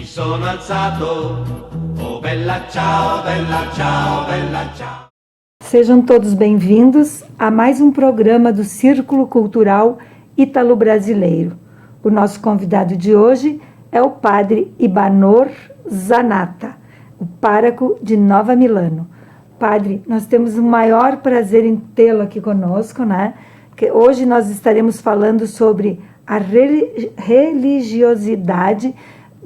sono alzato, oh bella ciao, bella ciao, bella ciao. Sejam todos bem-vindos a mais um programa do Círculo Cultural Ítalo-Brasileiro. O nosso convidado de hoje é o padre Ibanor Zanata, o pároco de Nova Milano. Padre, nós temos o maior prazer em tê-lo aqui conosco, né? Que hoje nós estaremos falando sobre a religiosidade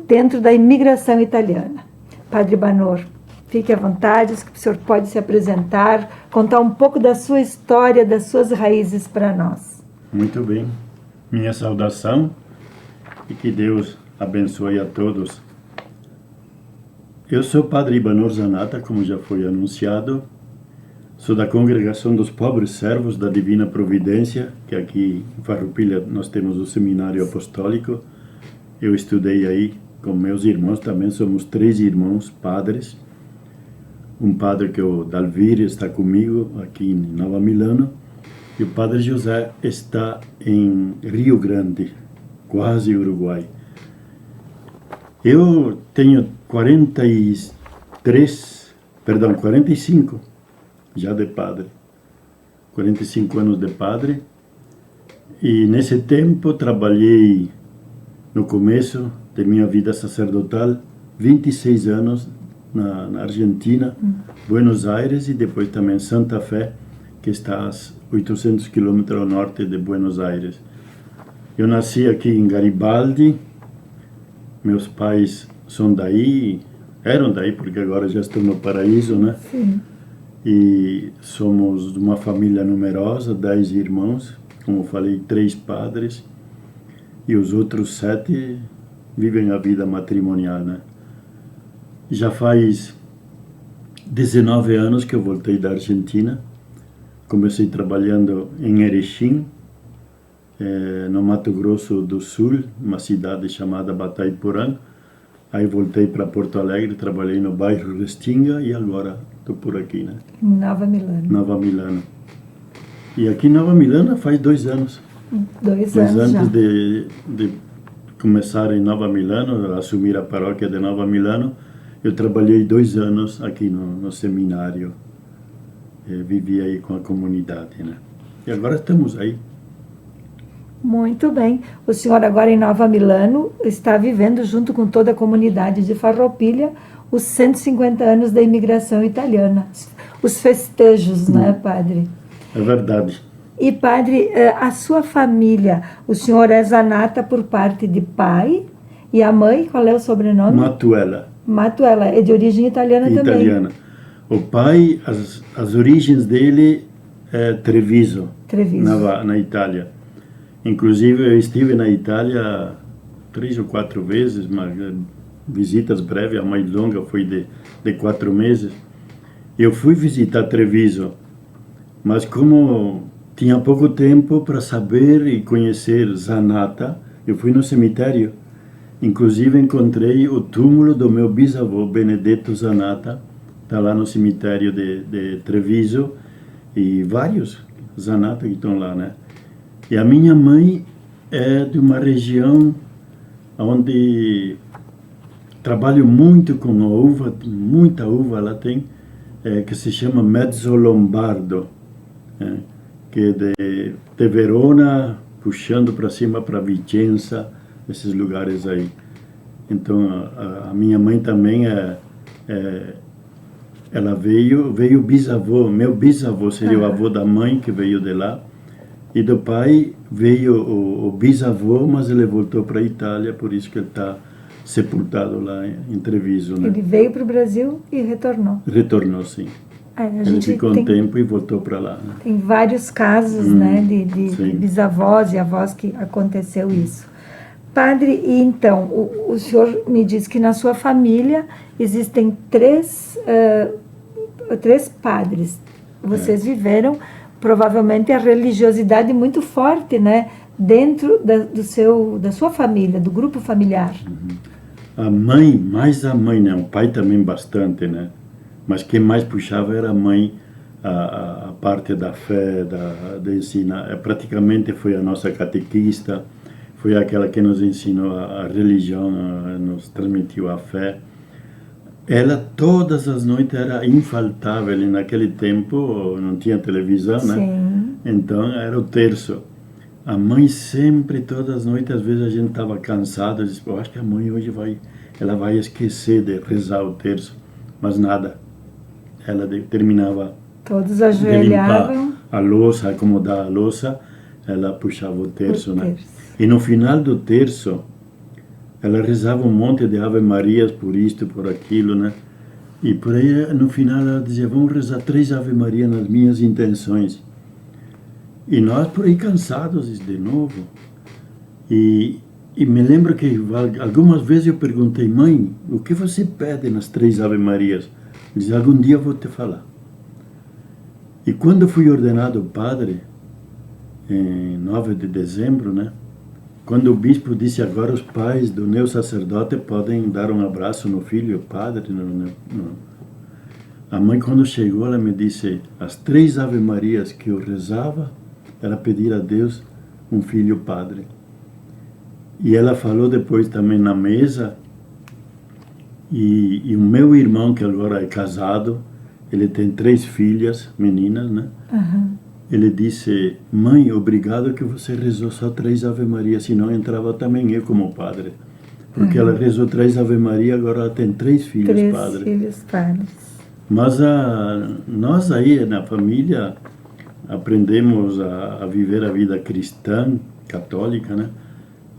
dentro da imigração italiana. Padre Ibanor, fique à vontade, o senhor pode se apresentar, contar um pouco da sua história, das suas raízes para nós. Muito bem. Minha saudação e que Deus abençoe a todos. Eu sou Padre Ibanor Zanata, como já foi anunciado. Sou da Congregação dos Pobres Servos da Divina Providência, que aqui em Farroupilha nós temos o Seminário Apostólico. Eu estudei aí com meus irmãos, também somos 3 irmãos padres. Um padre que é o Dalvir está comigo aqui em Nova Milano. E o Padre José está em Rio Grande, quase Uruguai. Eu tenho 45 já de padre, 45 anos de padre, e nesse tempo trabalhei no começo de minha vida sacerdotal 26 anos na Argentina, Buenos Aires, e depois também Santa Fé, que está a 800 quilômetros ao norte de Buenos Aires. Eu nasci aqui em Garibaldi, meus pais são daí, eram daí porque agora já estão no paraíso, né? Sim. E somos de uma família numerosa, 10 irmãos, como falei, 3 padres, e os outros 7 vivem a vida matrimonial, né? Já faz 19 anos que eu voltei da Argentina. Comecei trabalhando em Erechim, no Mato Grosso do Sul, uma cidade chamada Batayporã. Aí voltei para Porto Alegre, trabalhei no bairro Restinga e agora estou por aqui, né? Nova Milano. Nova Milano. E aqui em Nova Milano faz 2 anos. 2 Mas anos já. antes de começar em Nova Milano, assumir a paróquia de Nova Milano, eu trabalhei 2 anos aqui no seminário. Vivi aí com a comunidade, né? E agora estamos aí. Muito bem. O senhor agora em Nova Milano está vivendo junto com toda a comunidade de Farroupilha os 150 anos da imigração italiana. Os festejos, né, padre? É verdade. E, padre, a sua família, o senhor é Zanata por parte de pai, e a mãe, qual é o sobrenome? Matuela. Matuela, é de origem italiana também. Italiana. O pai, as origens dele é Treviso, na Itália. Inclusive, eu estive na Itália 3 ou 4 vezes, mas visitas breves, a mais longa foi de 4 meses. Eu fui visitar Treviso, mas como tinha pouco tempo para saber e conhecer Zanata, eu fui no cemitério. Inclusive, encontrei o túmulo do meu bisavô, Benedetto Zanata, está lá no cemitério de Treviso, e vários Zanata que estão lá, né? E a minha mãe é de uma região onde trabalho muito com a uva, muita uva ela tem, que se chama Mezzo Lombardo, que é de Verona, puxando para cima para Vicenza, esses lugares aí. Então, a minha mãe também ela veio bisavô, meu bisavô seria o avô da mãe que veio de lá, e do pai veio o bisavô, mas ele voltou para a Itália, por isso que ele está sepultado lá em Treviso, né? Ele veio para o Brasil e retornou. Retornou, sim. Ele ficou um tempo e voltou para lá, né? Tem vários casos, né, de sim. bisavós e avós que aconteceu isso. Padre, e então, o senhor me diz que na sua família existem 3 padres. Vocês viveram, provavelmente, a religiosidade muito forte, né, dentro da sua família, do grupo familiar. A mãe, mais a mãe, né? O pai também bastante, né? Mas quem mais puxava era a mãe, a parte da fé, de ensinar. Praticamente foi a nossa catequista, foi aquela que nos ensinou a religião, nos transmitiu a fé. Ela, todas as noites, era infaltável. E naquele tempo não tinha televisão, né? Sim. Então, era o terço. A mãe sempre, todas as noites, às vezes a gente estava cansado, disse, eu acho que a mãe hoje ela vai esquecer de rezar o terço. Mas nada. Ela terminava Todos de ajoelhavam. limpar a louça, acomodar a louça, ela puxava o terço, O né? terço. E no final do terço, ela rezava um monte de Ave Marias por isto, por aquilo, né? E por aí, no final, ela dizia, vamos rezar 3 Ave Maria nas minhas intenções. E nós por aí cansados de novo. E me lembro que algumas vezes eu perguntei, mãe, o que você pede nas 3 Ave Marias? Ele disse, algum dia eu vou te falar. E quando fui ordenado padre, em 9 de dezembro, né? Quando o bispo disse, agora os pais do neo-sacerdote podem dar um abraço no filho, padre. A mãe, quando chegou, ela me disse, as 3 Ave Marias que eu rezava, era pedir a Deus um filho padre. E ela falou depois também na mesa, e o meu irmão, que agora é casado, ele tem 3 filhas, meninas, né? Uhum. Ele disse, mãe, obrigado que você rezou só 3 Ave Maria, senão entrava também eu como padre. Porque ela rezou 3 Ave Maria, agora ela tem 3 filhos padres. 3 filhos padres. Mas nós aí na família aprendemos a viver a vida cristã, católica, né?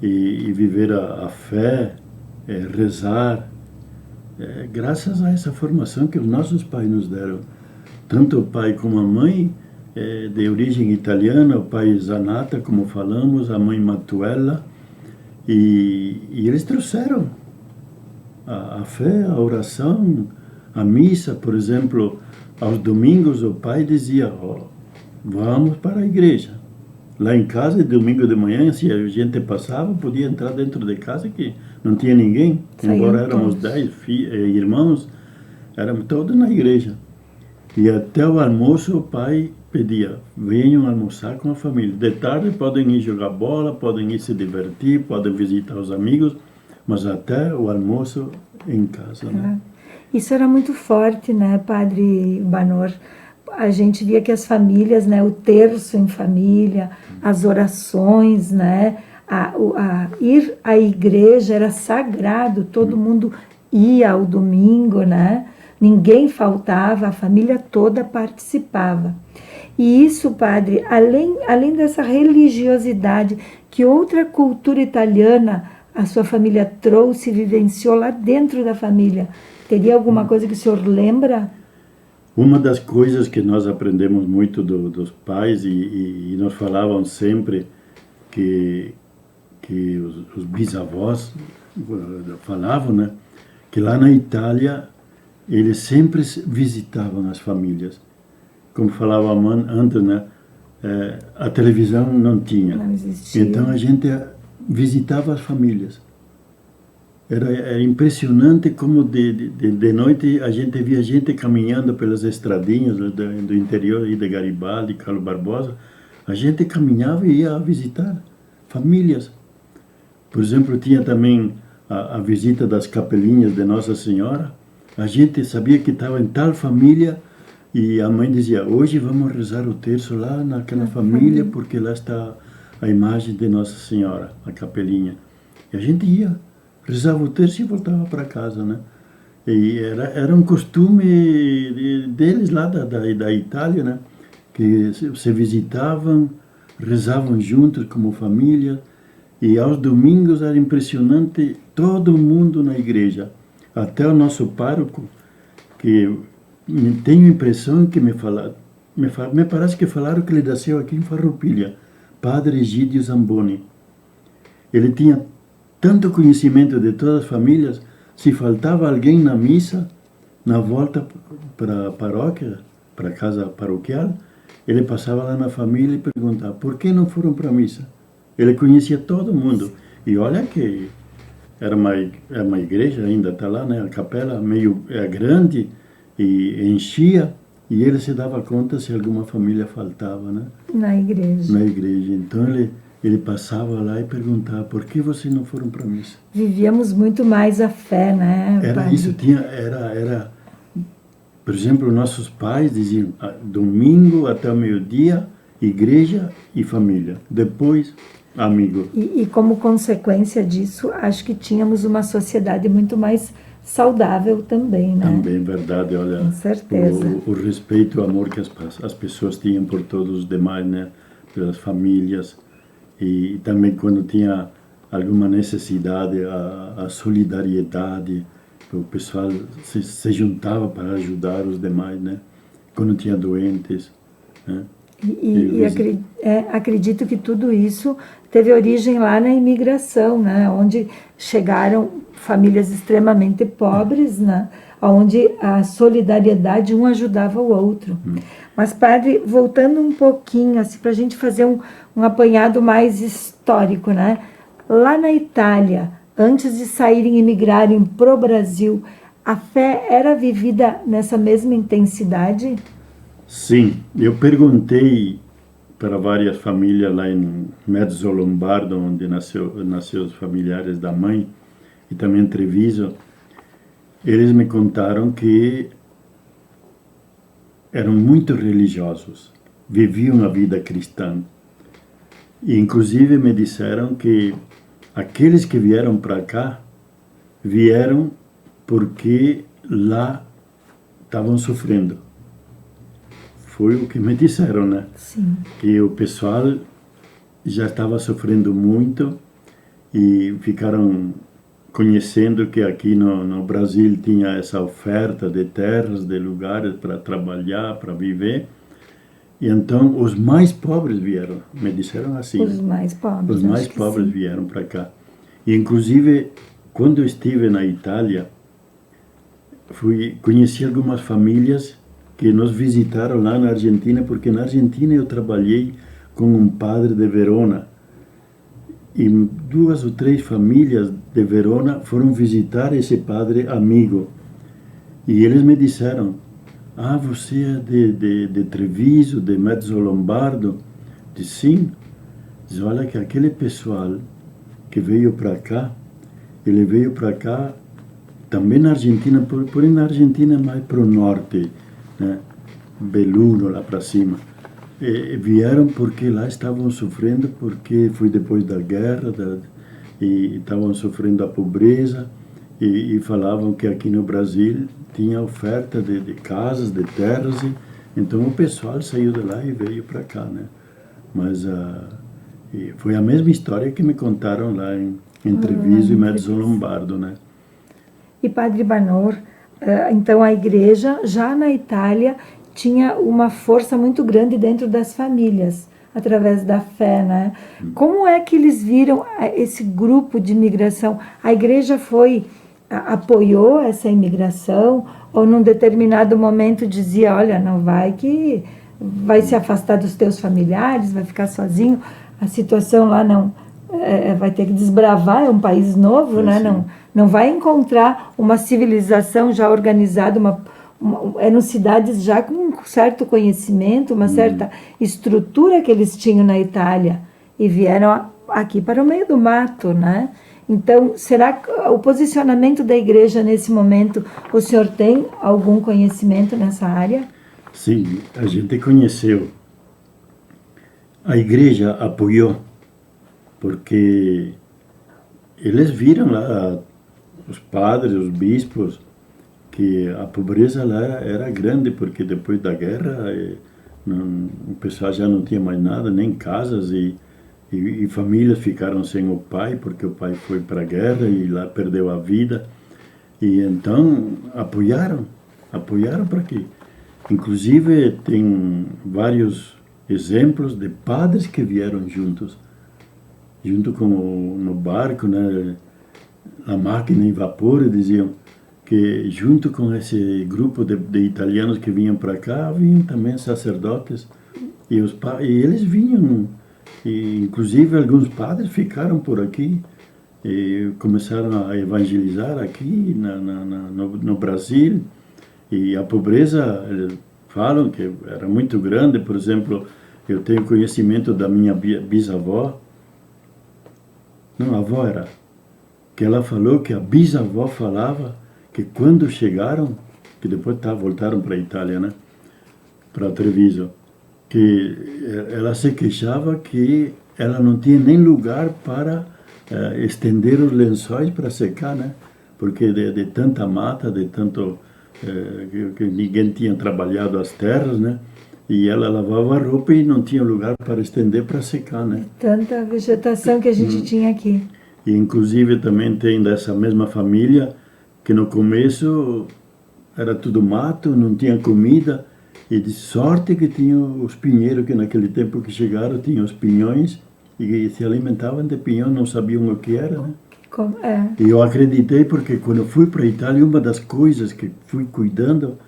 E viver a fé, rezar, graças a essa formação que os nossos pais nos deram. Tanto o pai como a mãe, de origem italiana, o pai Zanata, como falamos, a mãe Matuela, e eles trouxeram a fé, a oração, a missa. Por exemplo, aos domingos o pai dizia, vamos para a igreja. Lá em casa, domingo de manhã, se a gente passava, podia entrar dentro de casa que não tinha ninguém, embora éramos 10 irmãos, éramos todos na igreja. E até o almoço o pai pedia, venham almoçar com a família. De tarde podem ir jogar bola, podem ir se divertir, podem visitar os amigos, mas até o almoço em casa, né? Isso era muito forte, né, Padre Banor? A gente via que as famílias, né, o terço em família, as orações, né, ir à igreja era sagrado, todo mundo ia ao domingo, né? Ninguém faltava, a família toda participava. E isso, padre, além dessa religiosidade, que outra cultura italiana a sua família trouxe e vivenciou lá dentro da família? Teria alguma coisa que o senhor lembra? Uma das coisas que nós aprendemos muito dos pais, e nós falavam sempre que os bisavós falavam, né, que lá na Itália eles sempre visitavam as famílias. Como falava antes, né, a televisão não tinha. Não existia. Então a gente visitava as famílias. Era impressionante como de noite a gente via gente caminhando pelas estradinhas do interior de Garibaldi, Carlos Barbosa. A gente caminhava e ia visitar famílias. Por exemplo, tinha também a visita das capelinhas de Nossa Senhora. A gente sabia que estava em tal família e a mãe dizia, hoje vamos rezar o terço lá naquela família porque lá está a imagem de Nossa Senhora, a capelinha. E a gente ia, rezava o terço e voltava para casa, né? E era um costume deles lá da Itália, né? Que se visitavam, rezavam juntos como família. E aos domingos era impressionante, todo mundo na igreja. Até o nosso pároco, que tenho a impressão que me parece que falaram que ele nasceu aqui em Farroupilha, Padre Egídio Zamboni. Ele tinha tanto conhecimento de todas as famílias, se faltava alguém na missa, na volta para a paróquia, para a casa paroquial, ele passava lá na família e perguntava, por que não foram para a missa? Ele conhecia todo mundo. E olha que era uma igreja, ainda está lá, né? A capela meio grande e enchia, e ele se dava conta se alguma família faltava, né? Na igreja. Na igreja. Então ele passava lá e perguntava, por que vocês não foram para a missa? Vivíamos muito mais a fé, né? Era isso, por exemplo, nossos pais diziam, domingo até o meio-dia, igreja e família. Depois, amigo. E como consequência disso, acho que tínhamos uma sociedade muito mais saudável também, né? Também, verdade, olha. Com certeza. O respeito, o amor que as pessoas tinham por todos os demais, né? Pelas famílias. E também quando tinha alguma necessidade, a solidariedade, o pessoal se juntava para ajudar os demais, né? Quando tinha doentes, né? Acredito que tudo isso teve origem lá na imigração, né? Onde chegaram famílias extremamente pobres, né? Onde a solidariedade um ajudava o outro. Mas, padre, voltando um pouquinho, assim, para a gente fazer um apanhado mais histórico, né? Lá na Itália, antes de saírem e migrarem para o Brasil, a fé era vivida nessa mesma intensidade? Sim, eu perguntei para várias famílias lá em Mezzo Lombardo, onde nasceu os familiares da mãe, e também em Treviso. Eles me contaram que eram muito religiosos, viviam a vida cristã. E inclusive me disseram que aqueles que vieram para cá, vieram porque lá estavam sofrendo. Foi o que me disseram, né? Sim. Que o pessoal já estava sofrendo muito e ficaram conhecendo que aqui no Brasil tinha essa oferta de terras, de lugares para trabalhar, para viver. E então os mais pobres vieram, me disseram assim. Os mais pobres. Os mais pobres vieram para cá. E inclusive, quando eu estive na Itália, conheci algumas famílias que nos visitaram lá na Argentina, porque na Argentina eu trabalhei com um padre de Verona. E 2 ou 3 famílias de Verona foram visitar esse padre amigo. E eles me disseram, você é de Treviso, de Mezzo Lombardo? Disse, sim. Diz, olha que aquele pessoal que veio para cá, ele veio para cá também na Argentina, porém na Argentina mais para o norte, né? Belluno, lá para cima. Vieram porque lá estavam sofrendo, porque foi depois da guerra, e estavam sofrendo a pobreza, e falavam que aqui no Brasil tinha oferta de casas, de terras, então o pessoal saiu de lá e veio para cá, né? Mas foi a mesma história que me contaram lá em Treviso e Mezzo Lombardo, né? E Padre Banor, então a igreja já na Itália tinha uma força muito grande dentro das famílias, através da fé, né? Como é que eles viram esse grupo de imigração? A igreja apoiou essa imigração, ou num determinado momento dizia, olha, não vai que vai se afastar dos teus familiares, vai ficar sozinho, a situação lá não vai ter que desbravar, é um país novo, né? Não vai encontrar uma civilização já organizada, eram cidades já com um certo conhecimento, uma certa estrutura que eles tinham na Itália, e vieram aqui para o meio do mato, né? Então, será que o posicionamento da igreja nesse momento, o senhor tem algum conhecimento nessa área? Sim, a gente conheceu. A igreja apoiou, porque eles viram lá, os padres, os bispos, que a pobreza lá era grande, porque depois da guerra o pessoal já não tinha mais nada, nem casas, e famílias ficaram sem o pai, porque o pai foi para a guerra e lá perdeu a vida. E então apoiaram para quê? Inclusive tem vários exemplos de padres que vieram junto no barco, né, a máquina em vapor, diziam que junto com esse grupo de italianos que vinham para cá, vinham também sacerdotes, e eles vinham, e inclusive alguns padres ficaram por aqui e começaram a evangelizar aqui no Brasil. E a pobreza, eles falam que era muito grande. Por exemplo, eu tenho conhecimento da minha bisavó, Não, a avó era. Que ela falou que a bisavó falava que quando chegaram, que depois voltaram para a Itália, né? Para Treviso, que ela se queixava que ela não tinha nem lugar para estender os lençóis para secar, né? Porque de tanta mata, de tanto que ninguém tinha trabalhado as terras, né? E ela lavava a roupa e não tinha lugar para estender para secar, né? Tanta vegetação que a gente tinha aqui. E inclusive também tem dessa mesma família que no começo era tudo mato, não tinha comida, e de sorte que tinha os pinheiros, que naquele tempo que chegaram tinham os pinhões, e se alimentavam de pinhão, não sabiam o que era, né? E eu acreditei porque quando eu fui para a Itália, uma das coisas que fui cuidando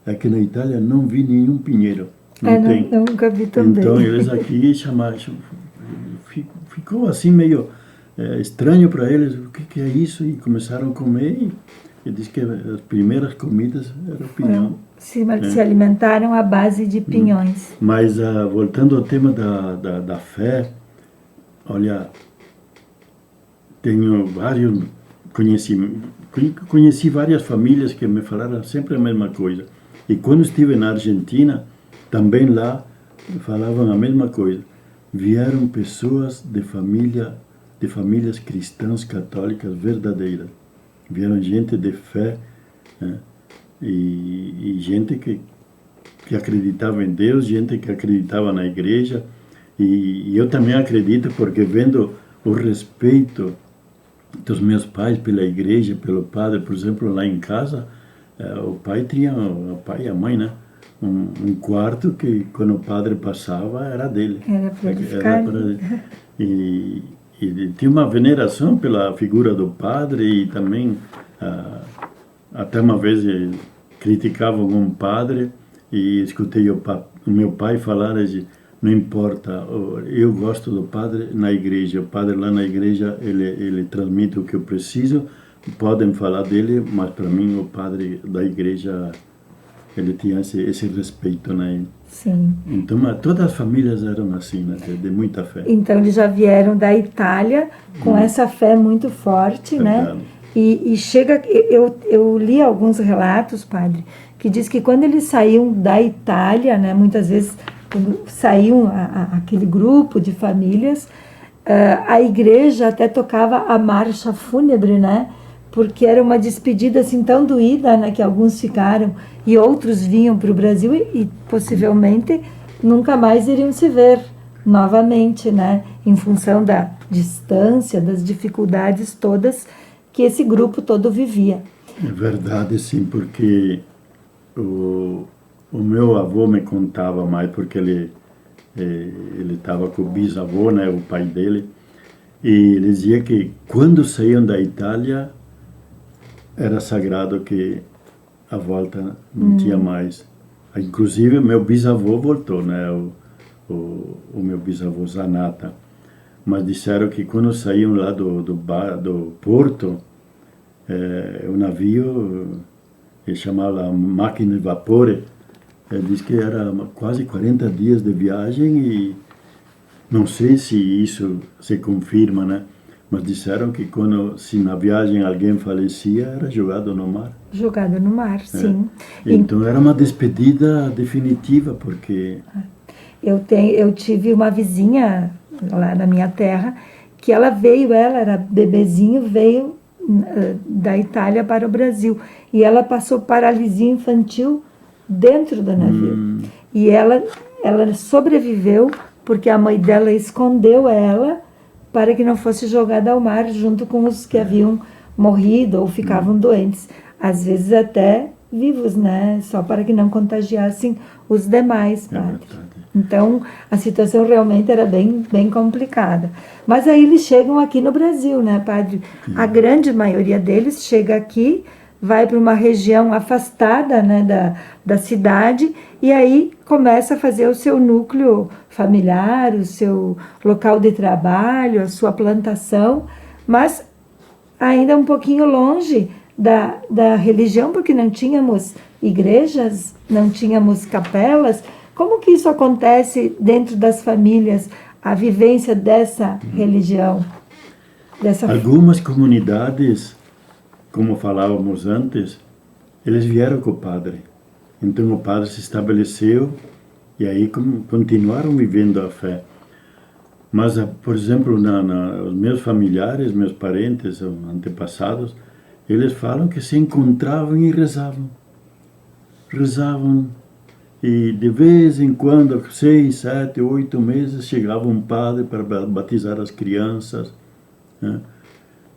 é que na Itália não vi nenhum pinheiro. Não tem. Nunca vi também. Então eles aqui chamaram, ficou assim meio estranho para eles, o que é isso? E começaram a comer e diz que as primeiras comidas eram pinhão. Se alimentaram à base de pinhões. Mas voltando ao tema da fé, olha, tenho vários, conheci várias famílias que me falaram sempre a mesma coisa. E quando estive na Argentina, também lá falavam a mesma coisa. Vieram pessoas de famílias cristãs católicas verdadeiras. Vieram gente de fé, né? E gente que acreditava em Deus, gente que acreditava na igreja. E eu também acredito porque vendo o respeito dos meus pais pela igreja, pelo padre, por exemplo, lá em casa, o pai e a mãe, né? Um quarto que quando o padre passava era dele. Era para ele ficar. E tinha uma veneração pela figura do padre e também até uma vez criticavam um padre e escutei o meu pai falar assim, não importa, eu gosto do padre na igreja, o padre lá na igreja ele transmite o que eu preciso, podem falar dele, mas para mim o padre da igreja ele tinha esse respeito, né? Sim. Então, todas as famílias eram assim, né? De muita fé. Então, eles já vieram da Itália com essa fé muito forte, né? E chega... Eu li alguns relatos, padre, que diz que quando eles saíam da Itália, né? Muitas vezes saíam aquele grupo de famílias, a igreja até tocava a marcha fúnebre, né? Porque era uma despedida assim tão doída, né, que alguns ficaram e outros vinham para o Brasil e possivelmente nunca mais iriam se ver novamente, né, em função da distância, das dificuldades todas que esse grupo todo vivia. É verdade, sim, porque o meu avô me contava mais, porque ele estava com o bisavô, né, o pai dele, e ele dizia que quando saíam da Itália era sagrado que a volta não tinha mais. Inclusive, meu bisavô voltou, né? O meu bisavô Zanata. Mas disseram que quando saíam lá do porto, o navio, ele chamava máquina de vapor, diz que era quase 40 dias de viagem e não sei se isso se confirma, né? Mas disseram que se na viagem alguém falecia, era jogado no mar. Jogado no mar, sim. Então era uma despedida definitiva, porque... Eu tive uma vizinha lá na minha terra, que ela era bebezinho, veio da Itália para o Brasil. E ela passou paralisia infantil dentro do navio. E ela sobreviveu porque a mãe dela escondeu ela para que não fosse jogada ao mar junto com os que haviam morrido ou ficavam doentes. Às vezes até vivos, né? Só para que não contagiassem os demais, padre. Então, a situação realmente era bem, bem complicada. Mas aí eles chegam aqui no Brasil, né, padre? A grande maioria deles chega aqui, vai para uma região afastada, né, da cidade, e aí começa a fazer o seu núcleo familiar, o seu local de trabalho, a sua plantação, mas ainda um pouquinho longe da religião, porque não tínhamos igrejas, não tínhamos capelas. Como que isso acontece dentro das famílias, a vivência dessa religião? Algumas comunidades, como falávamos antes, eles vieram com o padre. Então o padre se estabeleceu e aí continuaram vivendo a fé. Mas, por exemplo, os meus familiares, meus parentes, antepassados, eles falam que se encontravam e rezavam. Rezavam. E de vez em quando, 6, 7, 8 meses, chegava um padre para batizar as crianças, né?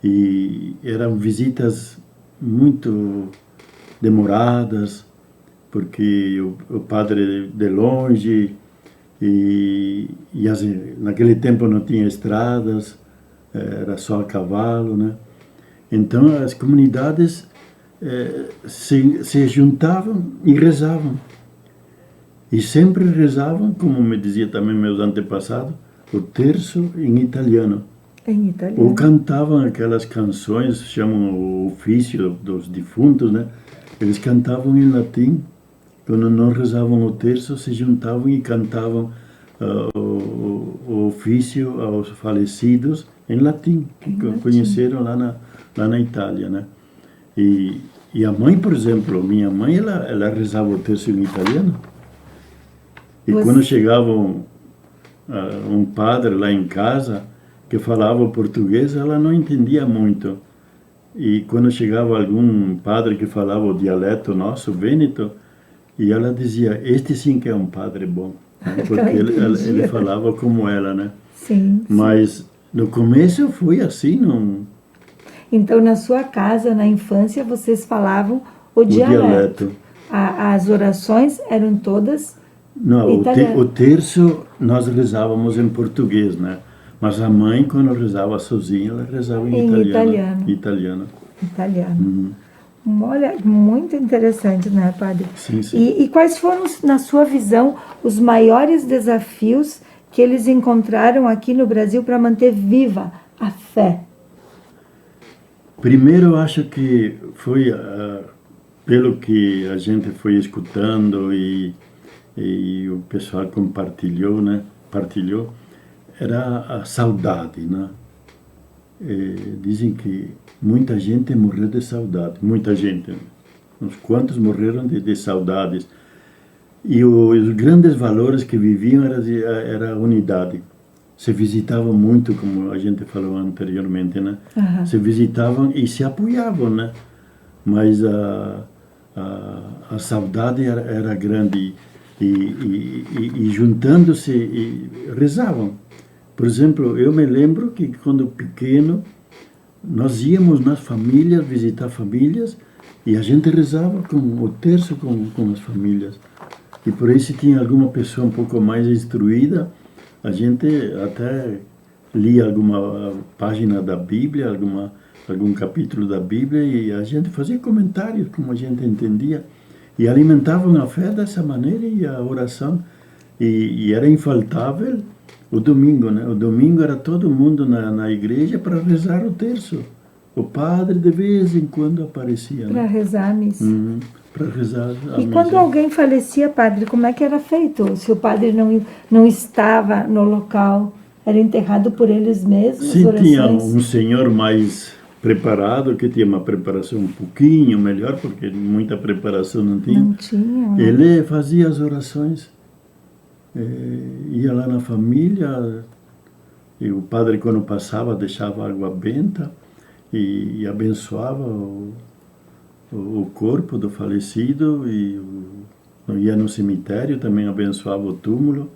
E eram visitas muito demoradas, porque o padre de longe, e naquele tempo não tinha estradas, era só a cavalo, né? Então as comunidades se juntavam e rezavam. E sempre rezavam, como me dizia também meus antepassados, o terço em italiano. Em italiano. Ou cantavam aquelas canções, chamam o ofício dos defuntos, né? Eles cantavam em latim. Quando não rezavam o terço, se juntavam e cantavam o ofício aos falecidos em latim, que conheceram lá na Itália, né? E a mãe, por exemplo, minha mãe, ela rezava o terço em italiano. E quando chegava um padre lá em casa que falava português, ela não entendia muito. E quando chegava algum padre que falava o dialeto nosso, vêneto, e ela dizia, este sim que é um padre bom. Né? Porque ele falava como ela, né? Sim. Mas no começo foi assim, não... Então, na sua casa, na infância, vocês falavam o dialeto. As orações eram todas... Não, o terço nós rezávamos em português, né? Mas a mãe, quando rezava sozinha, ela rezava em italiano. Italiano. Olha, muito interessante, né, padre? Sim, sim. E quais foram, na sua visão, os maiores desafios que eles encontraram aqui no Brasil para manter viva a fé? Primeiro, eu acho que foi, pelo que a gente foi escutando e o pessoal compartilhou, né? Era a saudade, né? Dizem que muita gente morreu de saudade, muita gente. Uns quantos morreram de saudades. E os grandes valores que viviam era a unidade. Se visitavam muito, como a gente falou anteriormente, né? Uhum. Se visitavam e se apoiavam, né? Mas a saudade era grande. E juntando-se e rezavam. Por exemplo, eu me lembro que quando pequeno nós íamos nas famílias, visitar famílias, e a gente rezava com o terço com as famílias. E por aí, se tinha alguma pessoa um pouco mais instruída, a gente até lia alguma página da Bíblia, algum capítulo da Bíblia, e a gente fazia comentários como a gente entendia. E alimentavam a fé dessa maneira e a oração. E era infaltável o domingo, né? O domingo era todo mundo na igreja para rezar o terço. O padre de vez em quando aparecia. Para rezar a missa. Para rezar a missa. E quando alguém falecia, padre, como é que era feito? Se o padre não estava no local, era enterrado por eles mesmos? Sim, tinha um senhor mais preparado, que tinha uma preparação um pouquinho melhor, porque muita preparação não tinha. Não tinha. Ele fazia as orações, ia lá na família, e o padre, quando passava, deixava água benta e abençoava o corpo do falecido, e ia no cemitério, também abençoava o túmulo.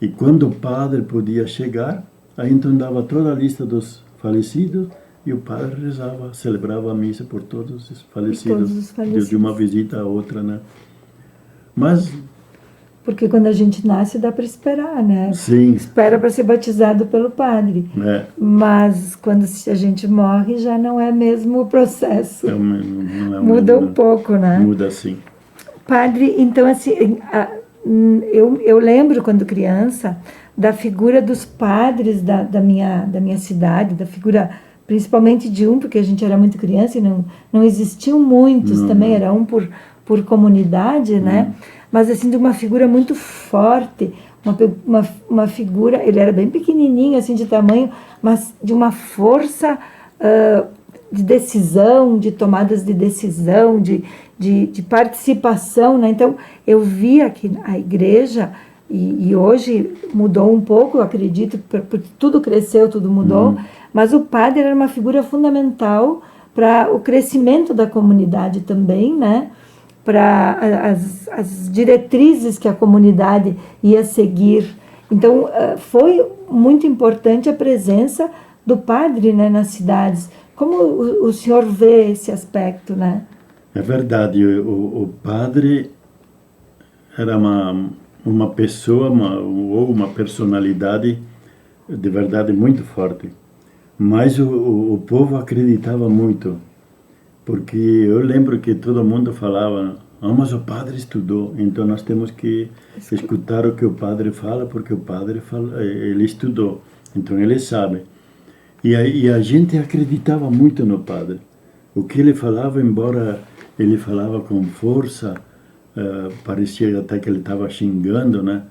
E quando o padre podia chegar, aí então dava toda a lista dos falecidos, e o padre rezava, celebrava a missa por todos os falecidos, de uma visita a outra, né? Mas... Porque quando a gente nasce, dá para esperar, né? Sim. Espera para ser batizado pelo padre. Mas quando a gente morre, já não é mesmo o processo. Muda um pouco, né? Muda, sim. Padre, então, assim, eu lembro, quando criança, da figura dos padres da minha cidade, da figura... principalmente de um, porque a gente era muito criança e não existiam muitos também, era um por comunidade, né? Mas assim, de uma figura muito forte, uma figura, ele era bem pequenininho, assim, de tamanho, mas de uma força de decisão, de tomadas de decisão, de participação, né? Então, eu vi aqui a igreja, e hoje mudou um pouco, eu acredito, porque tudo cresceu, tudo mudou, mas o padre era uma figura fundamental para o crescimento da comunidade também, né? Para as diretrizes que a comunidade ia seguir. Então, foi muito importante a presença do padre, né, nas cidades. Como o senhor vê esse aspecto, né? É verdade, o padre era uma pessoa, ou uma personalidade de verdade muito forte. Mas o povo acreditava muito, porque eu lembro que todo mundo falava, mas o padre estudou, então nós temos que escutar o que o padre fala, porque o padre fala, ele estudou, então ele sabe. E a gente acreditava muito no padre. O que ele falava, embora ele falava com força, parecia até que ele estava xingando, né,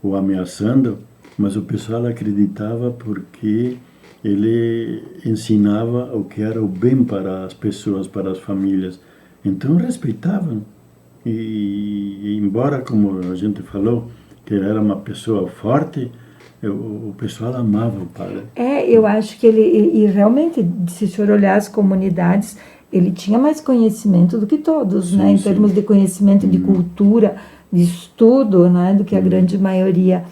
ou ameaçando, mas o pessoal acreditava porque ele ensinava o que era o bem para as pessoas, para as famílias. Então respeitavam. E embora, como a gente falou, que ele era uma pessoa forte, o pessoal amava o padre. Eu acho que e realmente, se o senhor olhar as comunidades, ele tinha mais conhecimento do que todos, sim, né? Em termos de conhecimento, de cultura, de estudo, né? Do que a grande maioria.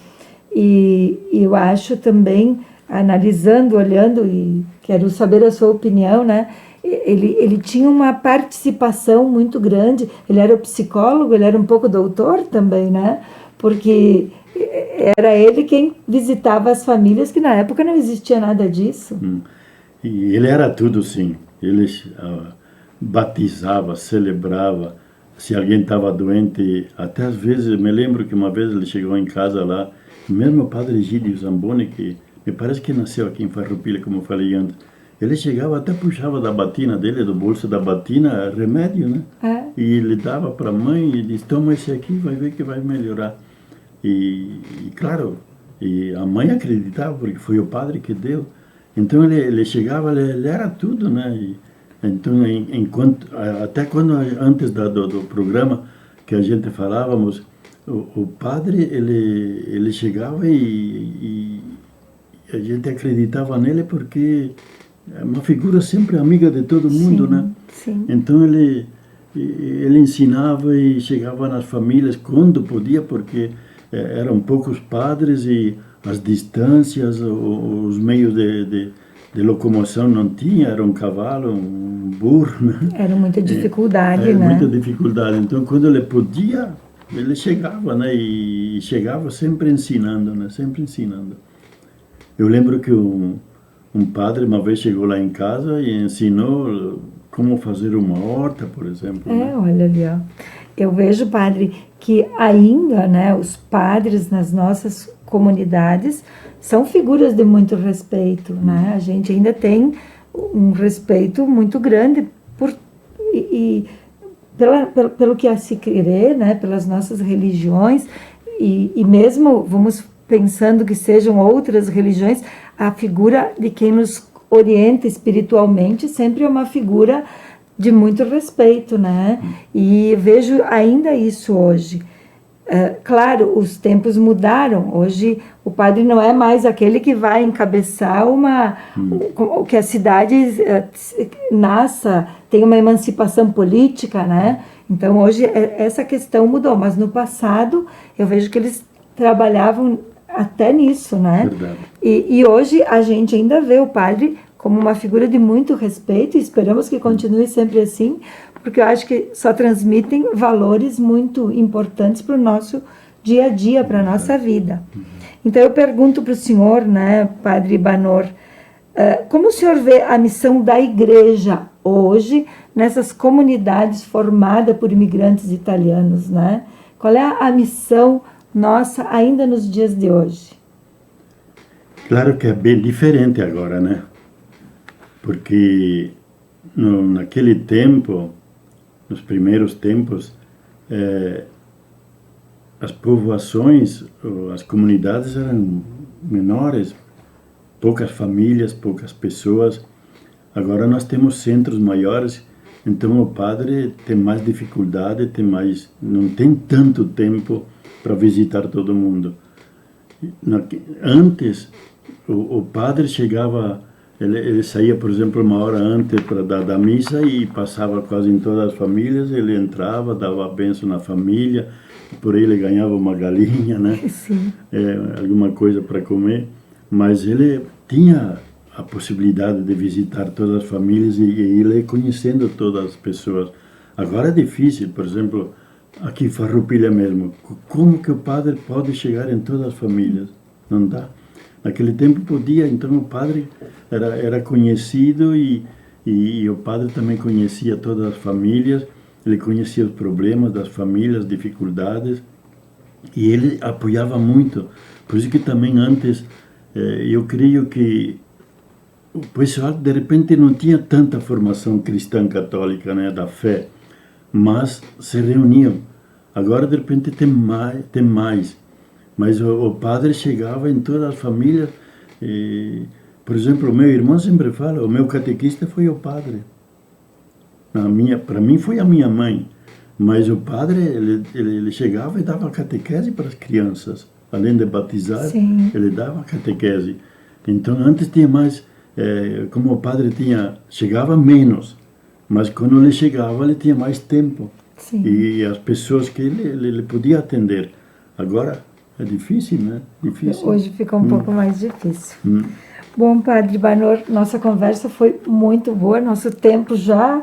E eu acho também, analisando, olhando, e quero saber a sua opinião, né? Ele tinha uma participação muito grande, ele era o psicólogo, ele era um pouco doutor também, né? Porque era ele quem visitava as famílias, que na época não existia nada disso. E ele era tudo, sim. Ele batizava, celebrava. Se alguém estava doente, até às vezes, eu me lembro que uma vez ele chegou em casa lá, mesmo o padre Egídio Zamboni, que me parece que nasceu aqui em Farroupilha, como eu falei antes, ele chegava, até puxava da batina dele, do bolso da batina, remédio, né? E ele dava para a mãe e disse, toma esse aqui, vai ver que vai melhorar. E claro, e a mãe acreditava, porque foi o padre que deu. Então ele chegava, ele era tudo, né? Então, até quando, antes do programa que a gente falávamos, o padre, ele chegava e a gente acreditava nele porque é uma figura sempre amiga de todo mundo, sim, né? Sim. Então ele ensinava e chegava nas famílias quando podia, porque eram poucos padres e as distâncias, os meios de locomoção não tinha, era um cavalo, um burro, né? Era muita dificuldade, né? Muita dificuldade. Então, quando ele podia, ele chegava, né? E chegava sempre ensinando, né? Sempre ensinando. Eu lembro que um padre uma vez chegou lá em casa e ensinou como fazer uma horta, por exemplo. Né? Olha ali, ó. Eu vejo, padre, que ainda, né, os padres nas nossas comunidades são figuras de muito respeito, né? A gente ainda tem um respeito muito grande pelo que a se querer, né, pelas nossas religiões, e mesmo vamos pensando que sejam outras religiões, a figura de quem nos orienta espiritualmente sempre é uma figura de muito respeito, né? E vejo ainda isso hoje. Claro, os tempos mudaram. Hoje o padre não é mais aquele que vai encabeçar que a cidade nasça, tem uma emancipação política, né? Então hoje essa questão mudou, mas no passado eu vejo que eles trabalhavam até nisso, né? Verdade. E hoje a gente ainda vê o padre como uma figura de muito respeito, e esperamos que continue sempre assim, porque eu acho que só transmitem valores muito importantes para o nosso dia a dia, para a nossa vida. Então eu pergunto para o senhor, né, Padre Banor, como o senhor vê a missão da igreja hoje nessas comunidades formadas por imigrantes italianos, né? Qual é a missão nossa ainda nos dias de hoje? Claro que é bem diferente agora, né? Porque naquele tempo, nos primeiros tempos, as povoações, as comunidades eram menores, poucas famílias, poucas pessoas. Agora nós temos centros maiores, então o padre tem mais dificuldade, não tem tanto tempo para visitar todo mundo. Antes, o padre chegava, ele saía, por exemplo, uma hora antes da missa e passava quase em todas as famílias, ele entrava, dava a bênção na família, por aí ele ganhava uma galinha, né? Sim. Alguma coisa para comer, mas ele tinha a possibilidade de visitar todas as famílias e ir conhecendo todas as pessoas. Agora é difícil, por exemplo, aqui em Farroupilha mesmo, como que o padre pode chegar em todas as famílias? Não dá. Naquele tempo podia, então o padre era conhecido e o padre também conhecia todas as famílias, ele conhecia os problemas das famílias, as dificuldades, e ele apoiava muito. Por isso que também antes, eu creio que o pessoal de repente não tinha tanta formação cristã católica, né, da fé, mas se reuniam. Agora de repente tem mais. Mas o padre chegava em todas as famílias. Por exemplo, o meu irmão sempre fala, o meu catequista foi o padre. Para mim foi a minha mãe. Mas o padre, ele chegava e dava catequese para as crianças. Além de batizar, Sim. ele dava catequese. Então, antes tinha mais, como o padre chegava menos. Mas quando ele chegava, ele tinha mais tempo. Sim. E as pessoas que ele podia atender. Agora, é difícil, né? Difícil. Hoje fica um pouco mais difícil. Bom, Padre Banor, nossa conversa foi muito boa, nosso tempo já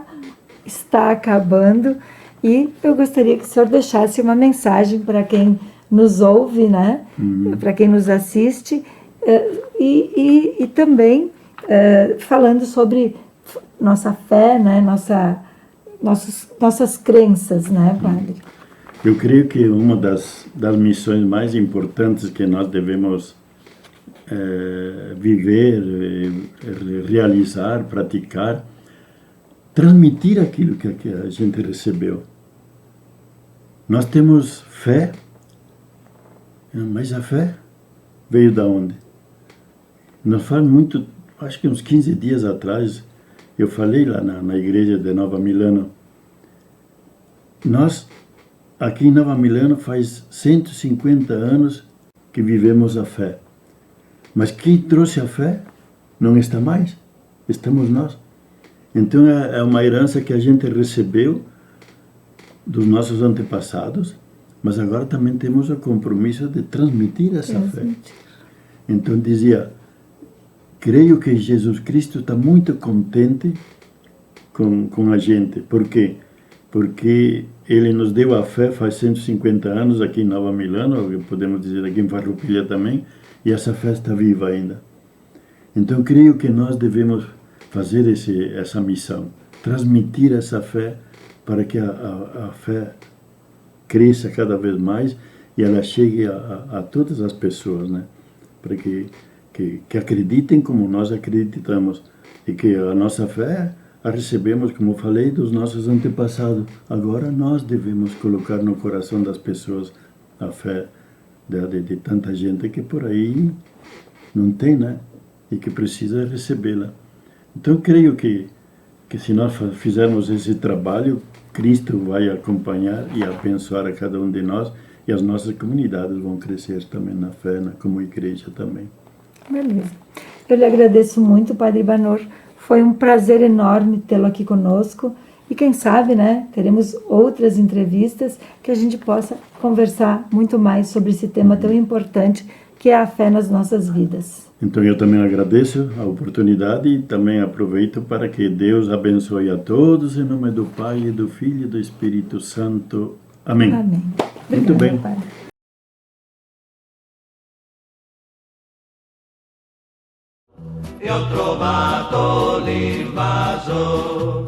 está acabando e eu gostaria que o senhor deixasse uma mensagem para quem nos ouve, né? Para quem nos assiste e também falando sobre nossa fé, né? Nossas crenças, né, Padre? Eu creio que uma das missões mais importantes que nós devemos viver, realizar, praticar, transmitir aquilo que a gente recebeu. Nós temos fé, mas a fé veio da onde? Nós falamos muito, acho que uns 15 dias atrás, eu falei lá na igreja de Nova Milano, nós aqui em Nova Milano faz 150 anos que vivemos a fé. Mas quem trouxe a fé não está mais, estamos nós. Então é uma herança que a gente recebeu dos nossos antepassados, mas agora também temos o compromisso de transmitir essa fé. Então dizia, creio que Jesus Cristo está muito contente com a gente. Por quê? Porque ele nos deu a fé faz 150 anos aqui em Nova Milano, podemos dizer aqui em Farroupilha também, e essa fé está viva ainda. Então, creio que nós devemos fazer essa missão, transmitir essa fé para que a fé cresça cada vez mais e ela chegue a todas as pessoas, né? Para que acreditem como nós acreditamos e que a nossa fé a recebemos, como falei, dos nossos antepassados. Agora nós devemos colocar no coração das pessoas a fé de tanta gente que por aí não tem, né? E que precisa recebê-la. Então, creio que se nós fizermos esse trabalho, Cristo vai acompanhar e abençoar a cada um de nós e as nossas comunidades vão crescer também na fé, como igreja também. Beleza. Eu lhe agradeço muito, Padre Banor. Foi um prazer enorme tê-lo aqui conosco. E quem sabe, né, teremos outras entrevistas que a gente possa conversar muito mais sobre esse tema tão importante que é a fé nas nossas vidas. Então eu também agradeço a oportunidade e também aproveito para que Deus abençoe a todos em nome do Pai, e do Filho e do Espírito Santo. Amém. Amém. Muito bem. Padre. E ho trovato l'invaso